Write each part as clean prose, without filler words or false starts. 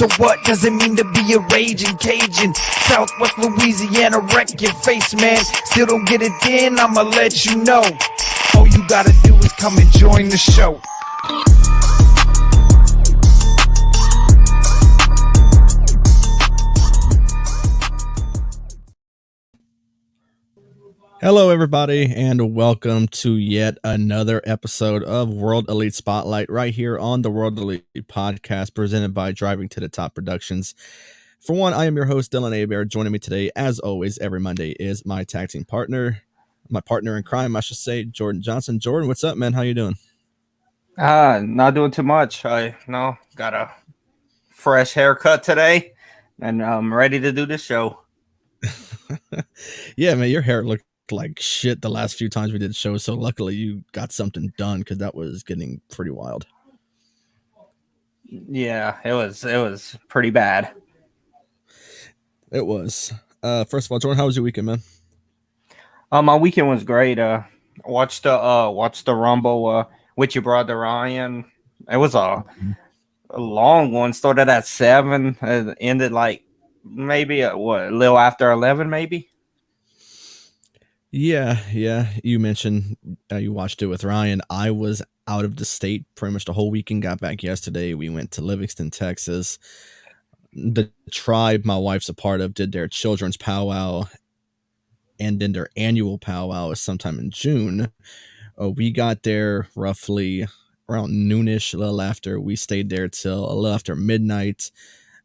So what does it mean to be a raging Cajun? Southwest Louisiana, wreck your face, man. Still don't get it then, I'ma let you know. All you gotta do is come and join the show. Hello, everybody, and welcome to yet another episode of World Elite Spotlight right here on the World Elite Podcast presented by Driving to the Top Productions. For one, I am your host, Dylan Abear. Joining me today, as always, every Monday is my tag team partner, my partner in crime, I should say, Jordan Johnson. Jordan, what's up, man? How you doing? Not doing too much. I got a fresh haircut today, and I'm ready to do this show. Yeah, man, your hair looked like shit the last few times we did shows, so luckily you got something done because that was getting pretty wild. Yeah, it was pretty bad. It was. First of all, Jordan, how was your weekend, man? My weekend was great. Watched the Rumble with your brother Ryan. It was a long one. Started at 7, ended like maybe a little after 11, maybe. Yeah. You mentioned you watched it with Ryan. I was out of the state pretty much the whole weekend. Got back yesterday. We went to Livingston, Texas. The tribe my wife's a part of did their children's powwow, and then their annual powwow is sometime in June. We got there roughly around noonish, a little after. We stayed there till a little after midnight.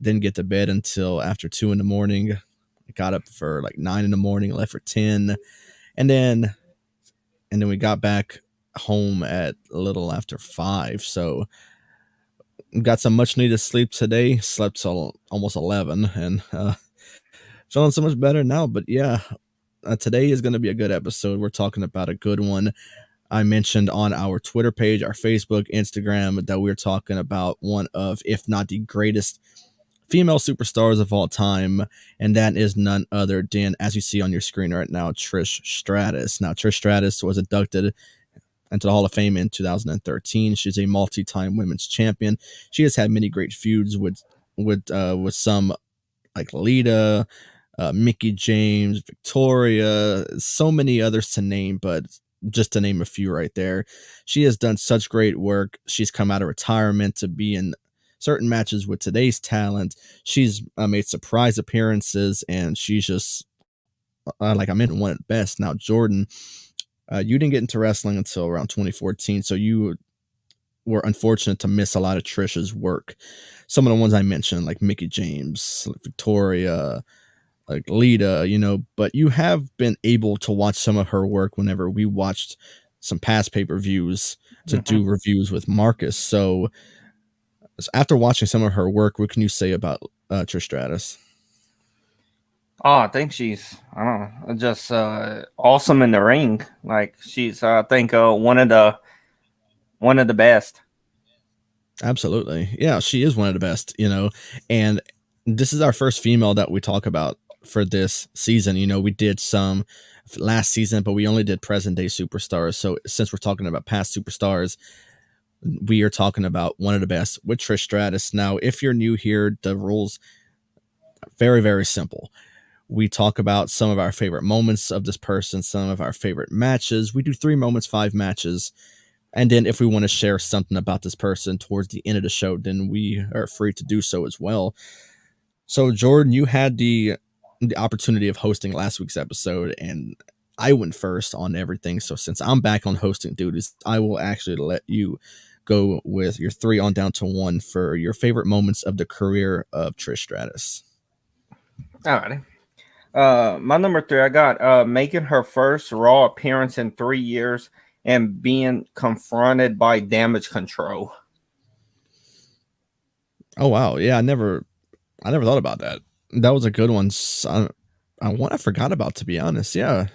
Didn't get to bed until after 2 in the morning. I got up for like 9 in the morning, left for 10. And then we got back home at a little after 5. So got some much needed sleep today. Slept till almost 11 and feeling so much better now. But yeah, today is going to be a good episode. We're talking about a good one. I mentioned on our Twitter page, our Facebook, Instagram, that we're talking about one of, if not the greatest female superstars of all time, and that is none other than, as you see on your screen right now, Trish Stratus. Now, Trish Stratus was inducted into the Hall of Fame in 2013. She's a multi-time women's champion. She has had many great feuds with some like Lita, Mickie James, Victoria, so many others to name, but just to name a few right there. She has done such great work. She's come out of retirement to be in certain matches with today's talent. She's made surprise appearances, and she's just like I mentioned, one at best. Now, Jordan, you didn't get into wrestling until around 2014, so you were unfortunate to miss a lot of Trish's work. Some of the ones I mentioned, like Mickie James, like Victoria, like Lita, but you have been able to watch some of her work whenever we watched some past pay-per-views to do reviews with Marcus. So after watching some of her work, what can you say about Trish Stratus? Oh, I think she's just awesome in the ring. Like she's I think one of the best. Absolutely. Yeah, she is one of the best, and this is our first female that we talk about for this season. We did some last season, but we only did present day superstars. So since we're talking about past superstars, we are talking about one of the best with Trish Stratus. Now, if you're new here, the rules are very, very simple. We talk about some of our favorite moments of this person, some of our favorite matches. We do 3 moments, 5 matches. And then if we want to share something about this person towards the end of the show, then we are free to do so as well. So, Jordan, you had the opportunity of hosting last week's episode, and I went first on everything. So since I'm back on hosting duties, I will actually let you go with your 3 on down to 1 for your favorite moments of the career of Trish Stratus. All right. My number 3, I got making her first Raw appearance in 3 years and being confronted by Damage Control. Oh wow, yeah, I never thought about that. That was a good one. I forgot about, to be honest. Yeah,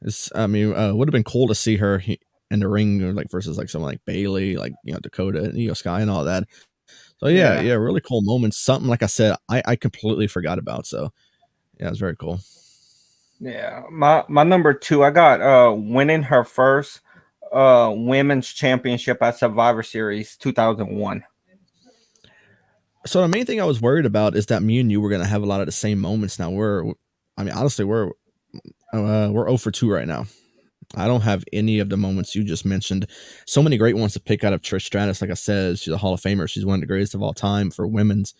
would have been cool to see her in the ring, like versus like someone like Bailey, like Dakota and Io Sky and all that. So yeah, really cool moments. Something like I said, I completely forgot about. So yeah, it's very cool. Yeah, my number 2, I got winning her first women's championship at Survivor Series 2001. So the main thing I was worried about is that me and you were gonna have a lot of the same moments. Now I mean, honestly, we're 0 for 2 right now. I don't have any of the moments you just mentioned. So many great ones to pick out of Trish Stratus. Like I said, she's a Hall of Famer. She's one of the greatest of all time for women's,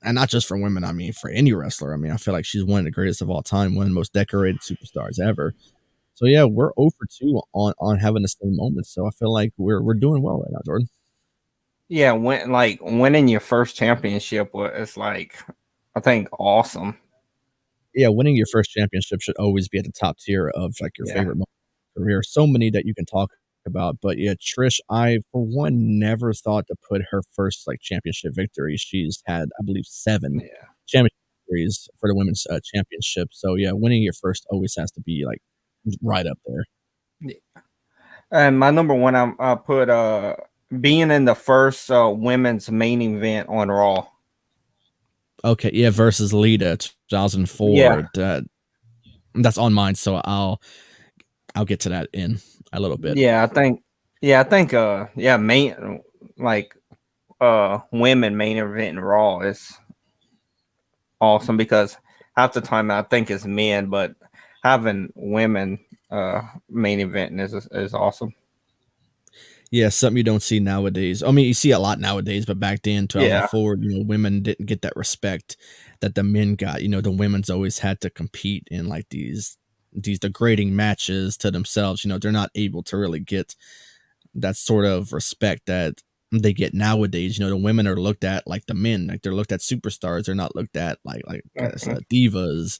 and not just for women. I mean, for any wrestler. I mean, I feel like she's one of the greatest of all time, one of the most decorated superstars ever. So yeah, we're 0 for 2 on having the same moments. So I feel like we're doing well right now, Jordan. Yeah, when like winning your first championship was like I think awesome. Yeah, winning your first championship should always be at the top tier of like your Yeah. favorite moment of your career. So many that you can talk about, but yeah, Trish, I for one never thought to put her first like championship victory. She's had, I believe, 7 Yeah. championship victories for the women's championship. So yeah, winning your first always has to be like right up there. And my number one, I put being in the first women's main event on Raw. Okay, yeah, versus Lita, Yeah, 2004. That's on mine, so I'll get to that in a little bit. yeah, main like women main event in Raw is awesome because half the time I think it's men, but having women main event is awesome. Yeah, something you don't see nowadays. I mean, you see a lot nowadays, but back then, Yeah. 2004, women didn't get that respect that the men got. The women's always had to compete in like these degrading matches to themselves. They're not able to really get that sort of respect that they get nowadays. The women are looked at like the men, like they're looked at superstars. They're not looked at like Mhm. divas,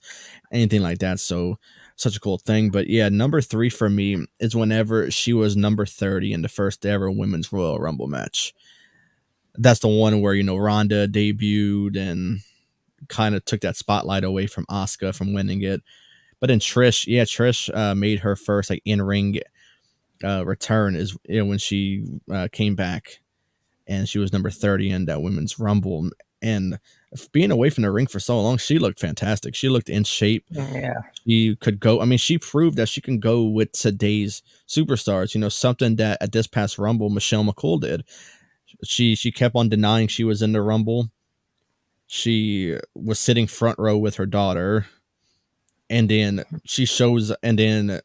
anything like that. So such a cool thing. But yeah, number 3 for me is whenever she was number 30 in the first ever women's Royal Rumble match. That's the one where Ronda debuted and kind of took that spotlight away from Asuka from winning it. But then Trish made her first like in ring return is when she came back and she was number 30 in that women's rumble. And being away from the ring for so long, she looked fantastic. She looked in shape. Yeah. She could go. I mean, she proved that she can go with today's superstars. Something that at this past rumble, Michelle McCool did. She kept on denying she was in the rumble. She was sitting front row with her daughter, and then she shows, and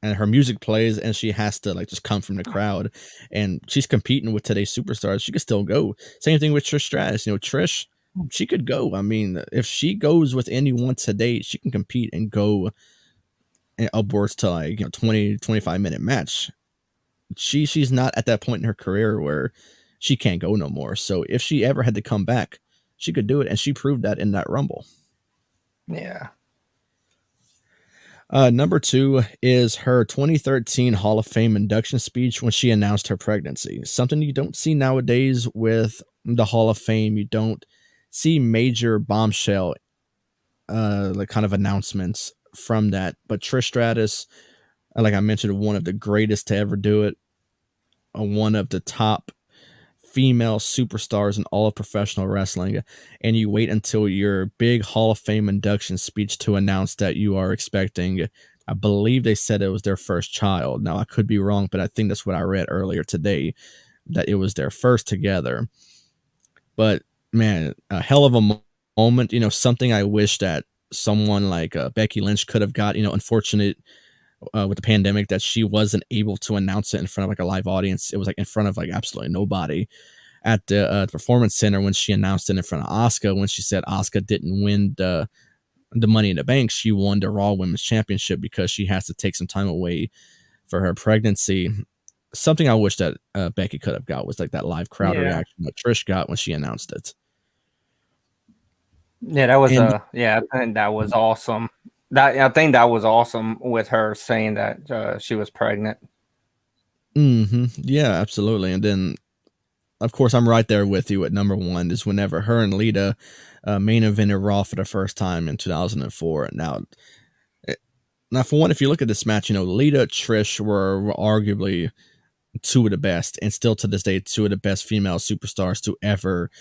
her music plays, and she has to like just come from the crowd, and she's competing with today's superstars. She could still go. Same thing with Trish Stratus. Trish, she could go. I mean, if she goes with anyone today, she can compete and go upwards to like 20-25 minute match. She's not at that point in her career where she can't go no more. So if she ever had to come back, she could do it, and she proved that in that rumble. Yeah. Number 2 is her 2013 Hall of Fame induction speech when she announced her pregnancy. Something you don't see nowadays with the Hall of Fame. You don't see major bombshell, like kind of announcements from that. But Trish Stratus, like I mentioned, one of the greatest to ever do it, one of the top female superstars in all of professional wrestling, and you wait until your big Hall of Fame induction speech to announce that you are expecting, I believe they said it was their first child. Now I could be wrong, but I think that's what I read earlier today, that it was their first together. But man, a hell of a moment, something I wish that someone like Becky Lynch could have got. Unfortunate with the pandemic that she wasn't able to announce it in front of like a live audience. It was like in front of like absolutely nobody at the performance center when she announced it in front of Asuka. When she said Asuka didn't win the Money in the Bank, she won the Raw Women's Championship because she has to take some time away for her pregnancy. Something I wish that Becky could have got was like that live crowd Yeah. reaction that Trish got when she announced it. Yeah, that was And yeah, I think that was awesome. That I think that was awesome with her saying that she was pregnant. yeah, absolutely. And then of course, I'm right there with you at number 1 is whenever her and Lita main evented Raw for the first time in 2004. Now, for one, if you look at this match, Lita, Trish were arguably 2 of the best, and still to this day, 2 of the best female superstars to ever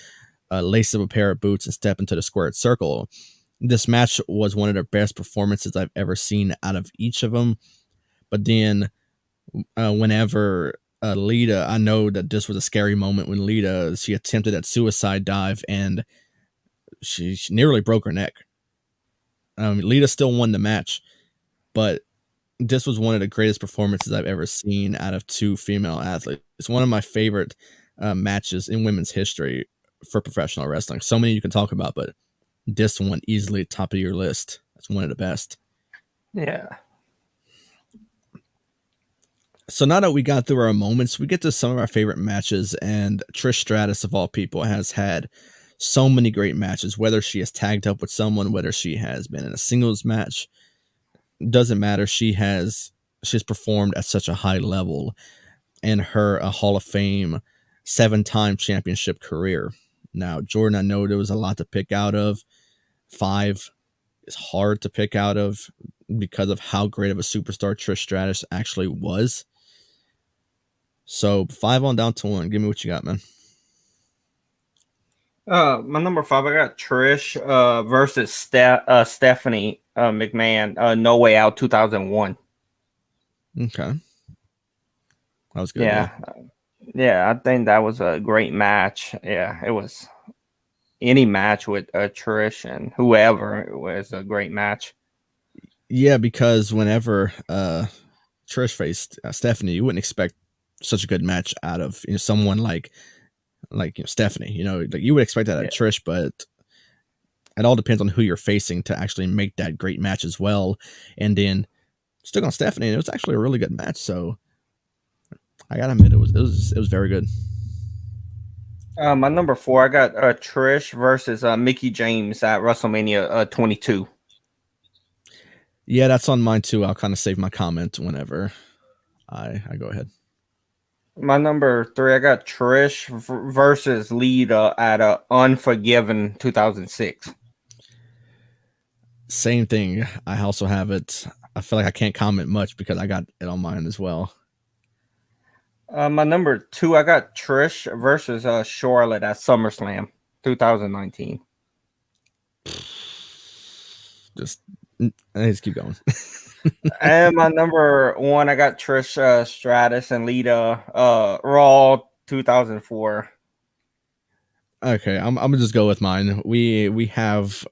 lace up a pair of boots and step into the squared circle. This match was one of the best performances I've ever seen out of each of them. But then, whenever Lita, I know that this was a scary moment when she attempted that suicide dive and she nearly broke her neck. Lita still won the match, but this was one of the greatest performances I've ever seen out of two female athletes. It's one of my favorite matches in women's history for professional wrestling. So many you can talk about, but this one easily top of your list. That's one of the best. Yeah. So now that we got through our moments, we get to some of our favorite matches, and Trish Stratus, of all people, has had so many great matches, whether she has tagged up with someone, whether she has been in a singles match, doesn't matter. She's performed at such a high level in her Hall of Fame 7-time championship career. Now, Jordan, I know there was a lot to pick out of. 5 is hard to pick out of because of how great of a superstar Trish Stratus actually was. So 5 on down to 1. Give me what you got, man. My number 5, I got Trish versus Stephanie McMahon. No Way Out 2001. Okay, that was good. Yeah, I think that was a great match. Yeah, it was. Any match with Trish and whoever, it was a great match. Yeah, because whenever Trish faced Stephanie, you wouldn't expect such a good match out of someone like Stephanie. Like you would expect that out of Trish, but it all depends on who you're facing to actually make that great match as well. And then stuck on Stephanie, and it was actually a really good match. So I gotta admit, it was very good. My number 4, I got Trish versus Mickie James at WrestleMania 22. Yeah, that's on mine too. I'll kind of save my comment whenever I go ahead. My number 3, I got Trish versus Lita at Unforgiven 2006. Same thing. I also have it. I feel like I can't comment much because I got it on mine as well. My number 2, I got Trish versus Charlotte at SummerSlam 2019. Let's keep going. And my number 1, I got Trish Stratus and Lita Raw 2004. Okay, I'm gonna just go with mine. We have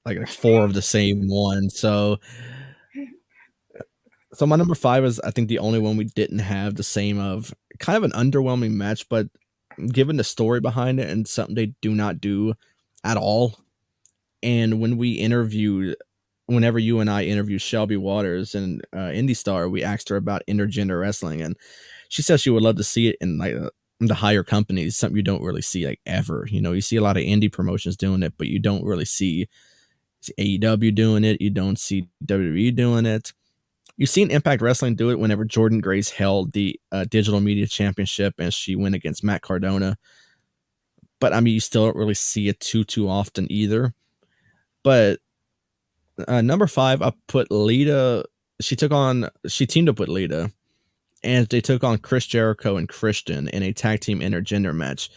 like 4 of the same one. So my number 5 is I think the only one we didn't have the same of. Kind of an underwhelming match, but given the story behind it and something they do not do at all. And whenever you and I interviewed Shelby Waters and Indie Star, we asked her about intergender wrestling, and she says she would love to see it in like the higher companies, something you don't really see like ever. You see a lot of indie promotions doing it, but you don't really see AEW doing it. You don't see WWE doing it. You've seen Impact Wrestling do it whenever Jordan Grace held the Digital Media Championship and she went against Matt Cardona. But I mean, you still don't really see it too often either. But number 5, I put Lita. She teamed up with Lita, and they took on Chris Jericho and Christian in a tag team intergender match.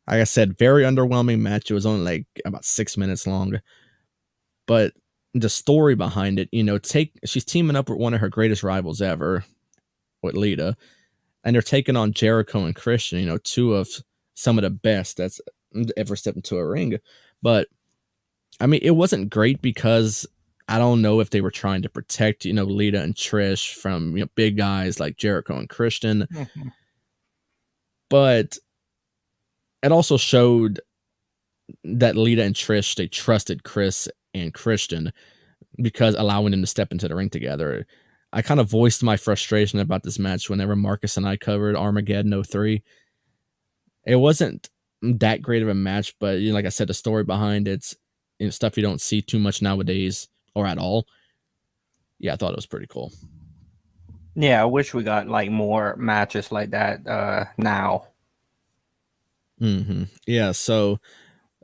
Like I said, very underwhelming match. It was only like about 6 minutes long. But the story behind it, she's teaming up with one of her greatest rivals ever, with Lita, and they're taking on Jericho and Christian, 2 of some of the best that's ever stepped into a ring. But I mean, it wasn't great because I don't know if they were trying to protect, Lita and Trish from, big guys like Jericho and Christian. Mm-hmm. But it also showed that Lita and Trish, they trusted Chris and Christian because allowing them to step into the ring together. I kind of voiced my frustration about this match whenever Marcus and I covered Armageddon 03. It wasn't that great of a match, but like I said, the story behind it's stuff you don't see too much nowadays or at all. Yeah, I thought it was pretty cool. Yeah, I wish we got like more matches like that now. Mm-hmm. Yeah, so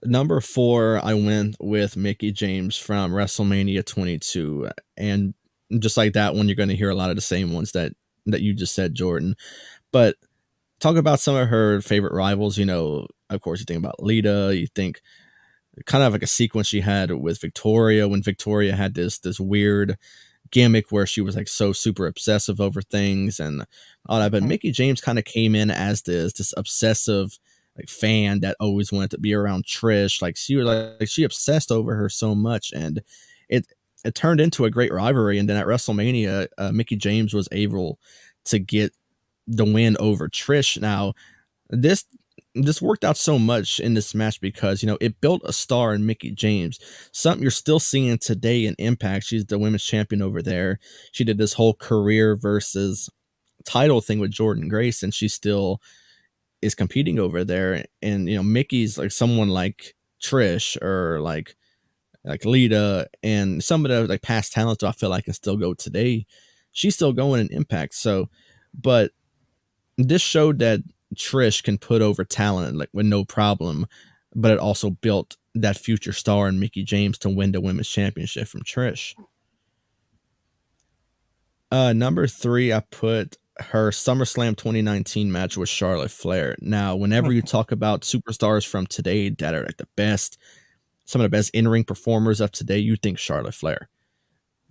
number 4, I went with Mickie James from WrestleMania 22. And just like that one, you're going to hear a lot of the same ones that you just said, Jordan. But talk about some of her favorite rivals. Of course, you think about Lita. You think kind of like a sequence she had with Victoria when Victoria had this weird gimmick where she was like so super obsessive over things and all that. But Mickey James kind of came in as this obsessive like fan that always wanted to be around Trish. Like she obsessed over her so much, and it it turned into a great rivalry. And then at WrestleMania, Mickey James was able to get the win over Trish. Now this this worked out so much in this match because it built a star in Mickey James, something you're still seeing today in Impact. She's the women's champion over there. She did this whole career versus title thing with Jordan Grace, and she still is competing over there. And Mickey's like someone like Trish or like Lita and some of the like past talents I feel like can still go today. She's still going in Impact. So, but this showed that Trish can put over talent like with no problem, but it also built that future star in Mickey James to win the women's championship from Trish. Number 3, I put her SummerSlam 2019 match with Charlotte Flair. Now, whenever you talk about superstars from today that are like the best, some of the best in-ring performers of today, you think Charlotte Flair.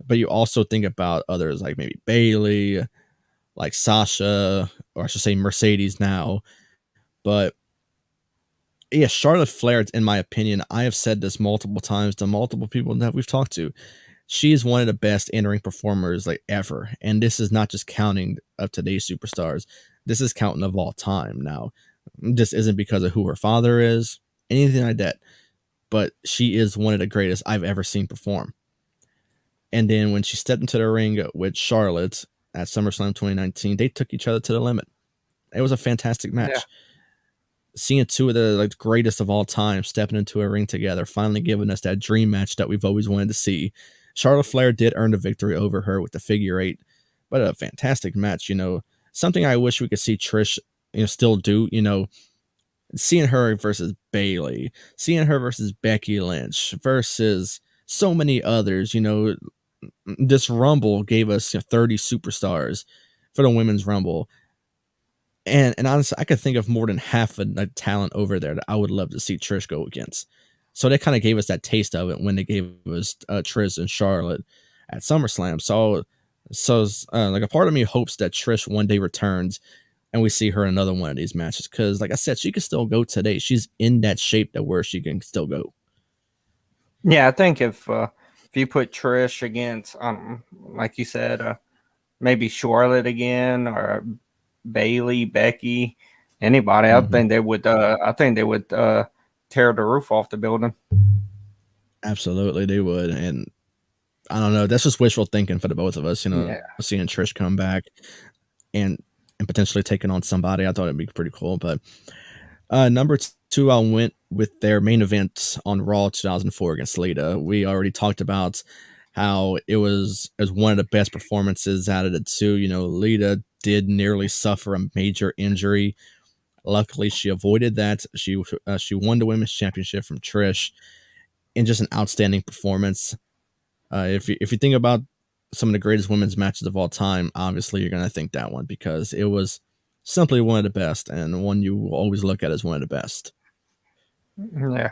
But you also think about others like maybe Bayley, like Sasha, or I should say Mercedes now. But yeah, Charlotte Flair, in my opinion, I have said this multiple times to multiple people that we've talked to. She is one of the best in-ring performers like ever. And this is not just counting of today's superstars. This is counting of all time. Now, this isn't because of who her father is, anything like that. But she is one of the greatest I've ever seen perform. And then when she stepped into the ring with Charlotte at SummerSlam 2019, they took each other to the limit. It was a fantastic match. Yeah. Seeing two of the like greatest of all time stepping into a ring together, finally giving us that dream match that we've always wanted to see. Charlotte Flair did earn the victory over her with the figure 8, but a fantastic match. Something I wish we could see Trish, still do. Seeing her versus Bayley, seeing her versus Becky Lynch, versus so many others. This Rumble gave us 30 superstars for the Women's Rumble. And honestly, I could think of more than half of the talent over there that I would love to see Trish go against. So they kind of gave us that taste of it when they gave us Trish and Charlotte at SummerSlam. So like a part of me hopes that Trish one day returns and we see her in another one of these matches. Because like I said, she can still go today. She's in that shape that where she can still go. Yeah, I think if you put Trish against, like you said, maybe Charlotte again or Bayley, Becky, anybody, I think they would. I think they would tear the roof off the building. Absolutely, they would. And I don't know. That's just wishful thinking for the both of us. Seeing Trish come back and potentially taking on somebody, I thought it'd be pretty cool. But number 2, I went with their main event on Raw 2004 against Lita. We already talked about how it was one of the best performances out of the two. Lita did nearly suffer a major injury. Luckily, she avoided that. She won the women's championship from Trish in just an outstanding performance. If you think about some of the greatest women's matches of all time, obviously you're going to think that one because it was simply one of the best and one you will always look at as one of the best. Yeah.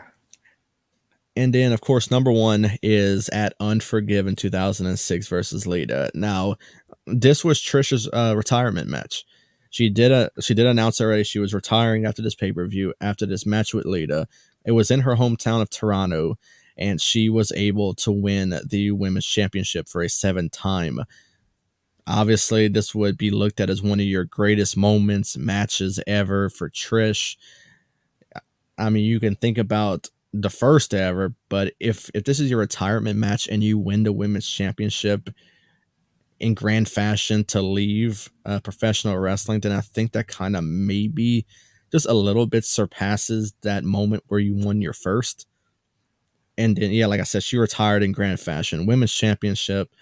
And then, of course, number 1 is at Unforgiven 2006 versus Lita. Now, this was Trish's retirement match. She did announce already she was retiring after this pay-per-view, after this match with Lita. It was in her hometown of Toronto, and she was able to win the women's championship for a 7th time. Obviously, this would be looked at as one of your greatest moments, matches ever for Trish. I mean, you can think about the first ever, but if this is your retirement match and you win the women's championship in grand fashion to leave professional wrestling, then I think that kind of maybe just a little bit surpasses that moment where you won your first. And then, yeah, like I said, she retired in grand fashion, women's championship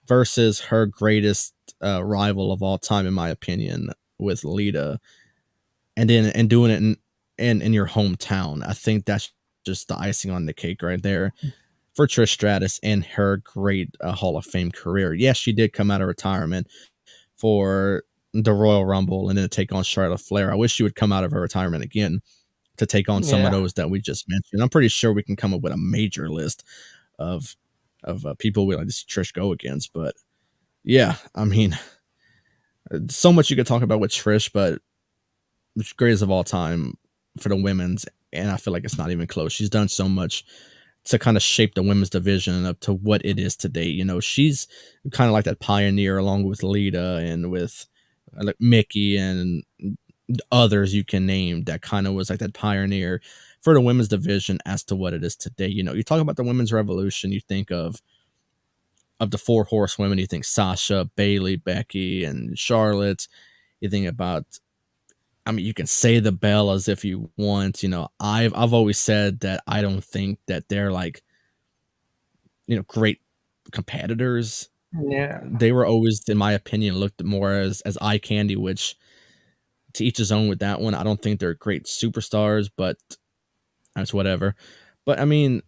versus her greatest rival of all time, in my opinion, with Lita, and doing it in your hometown. I think that's just the icing on the cake right there for Trish Stratus and her great Hall of Fame career. Yes, she did come out of retirement for the Royal Rumble and then take on Charlotte Flair. I wish she would come out of her retirement again to take on some of those that we just mentioned. I'm pretty sure we can come up with a major list of people we like to see Trish go against. But yeah, I mean, so much you could talk about with Trish, but greatest of all time for the women's, and I feel like it's not even close. She's done so much to kind of shape the women's division up to what it is today. You know, she's kind of like that pioneer along with Lita and with like Mickey and others you can name that kind of was like that pioneer for the women's division as to what it is today. You know, you talk about the women's revolution, you think of the four horsewomen, you think Sasha, Bailey, Becky, and Charlotte. You think about, I mean, you can say the Bellas if you want. You know, I've always said that I don't think that they're like, you know, great competitors. Yeah. They were always, in my opinion, looked more as eye candy, which to each his own with that one. I don't think they're great superstars, but that's whatever. But I mean,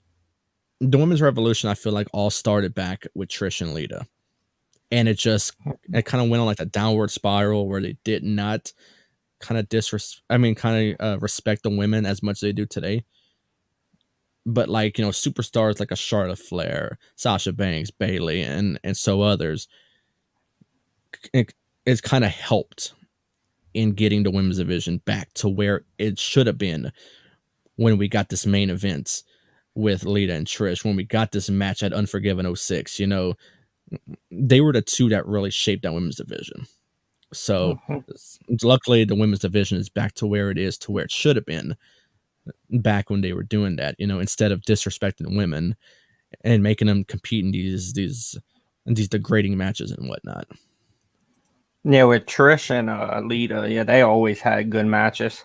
the women's revolution, I feel like all started back with Trish and Lita. And it kind of went on like a downward spiral where they did not kind of respect the women as much as they do today. But like, you know, superstars like a Charlotte Flair, Sasha Banks, Bailey, and so others, it's kind of helped in getting the women's division back to where it should have been when we got this main event with Lita and Trish, when we got this match at Unforgiven 06. You know, they were the two that really shaped that women's division. So luckily the women's division is back to where it is, to where it should have been back when they were doing that, you know, instead of disrespecting women and making them compete in these degrading matches and whatnot. Yeah, with Trish and Lita, yeah, they always had good matches.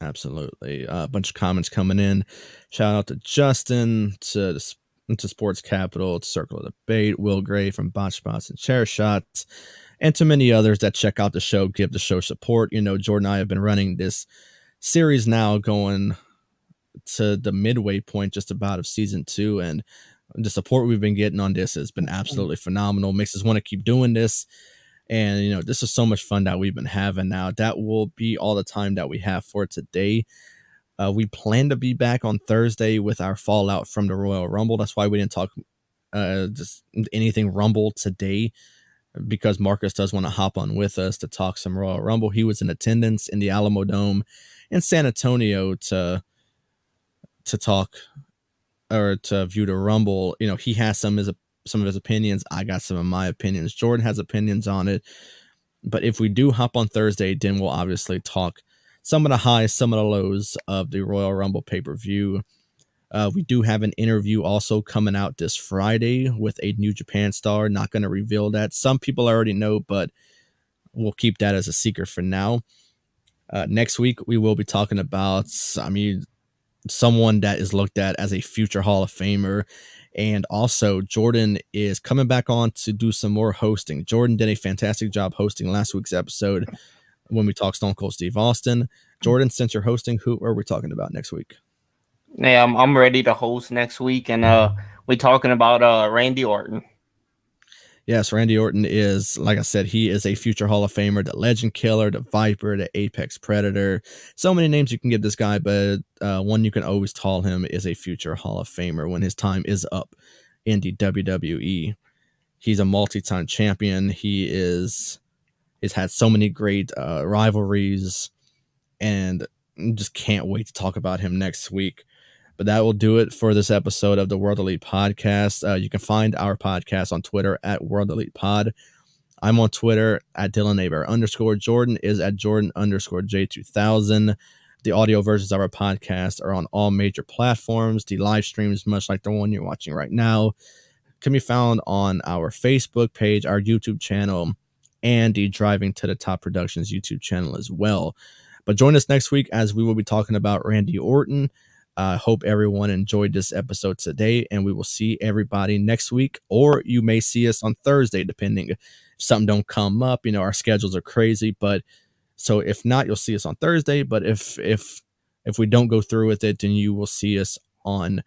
Absolutely. A bunch of comments coming in. Shout out to Justin, to Sports Capital, to Circle of Debate, Will Gray from Botch Spots and Chair Shots, and to many others that check out the show, give the show support. You know, Jordan and I have been running this series now going to the midway point just about of season 2, and the support we've been getting on this has been absolutely phenomenal. Makes us want to keep doing this. And, you know, this is so much fun that we've been having now. That will be all the time that we have for today. We plan to be back on Thursday with our fallout from the Royal Rumble. That's why we didn't talk just anything Rumble today, because Marcus does want to hop on with us to talk some Royal Rumble. He was in attendance in the Alamo Dome in San Antonio to talk or to view the Rumble. You know, he has some of his opinions. I got some of my opinions. Jordan has opinions on it. But if we do hop on Thursday, then we'll obviously talk some of the highs, some of the lows of the Royal Rumble pay-per-view. We do have an interview also coming out this Friday with a New Japan star. Not going to reveal that. Some people already know, but we'll keep that as a secret for now. Next week, we will be talking about, someone that is looked at as a future Hall of Famer. And also, Jordan is coming back on to do some more hosting. Jordan did a fantastic job hosting last week's episode when we talked Stone Cold Steve Austin. Jordan, since you're hosting, who are we talking about next week? Yeah, I'm ready to host next week, and we're talking about Randy Orton. Yes, Randy Orton is, like I said, he is a future Hall of Famer, the Legend Killer, the Viper, the Apex Predator. So many names you can give this guy, but one you can always call him is a future Hall of Famer when his time is up in the WWE. He's a multi-time champion. He's had so many great rivalries, and just can't wait to talk about him next week. But that will do it for this episode of the World Elite Podcast. You can find our podcast on Twitter at World Elite Pod. I'm on Twitter at DylanAbear_. Jordan is at Jordan_J2000. The audio versions of our podcast are on all major platforms. The live streams, much like the one you're watching right now, can be found on our Facebook page, our YouTube channel, and the Driving to the Top Productions YouTube channel as well. But join us next week as we will be talking about Randy Orton. I hope everyone enjoyed this episode today, and we will see everybody next week, or you may see us on Thursday, depending if something don't come up. You know, our schedules are crazy, but so if not, you'll see us on Thursday. But if we don't go through with it, then you will see us on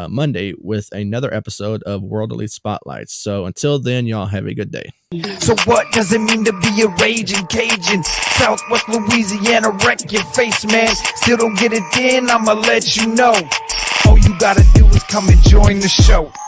Monday with another episode of World Elite Spotlights. So until then, y'all have a good day. So what does it mean to be a raging Cajun? Southwest Louisiana, wreck your face, man. Still don't get it in, I'ma let you know. All you gotta do is come and join the show.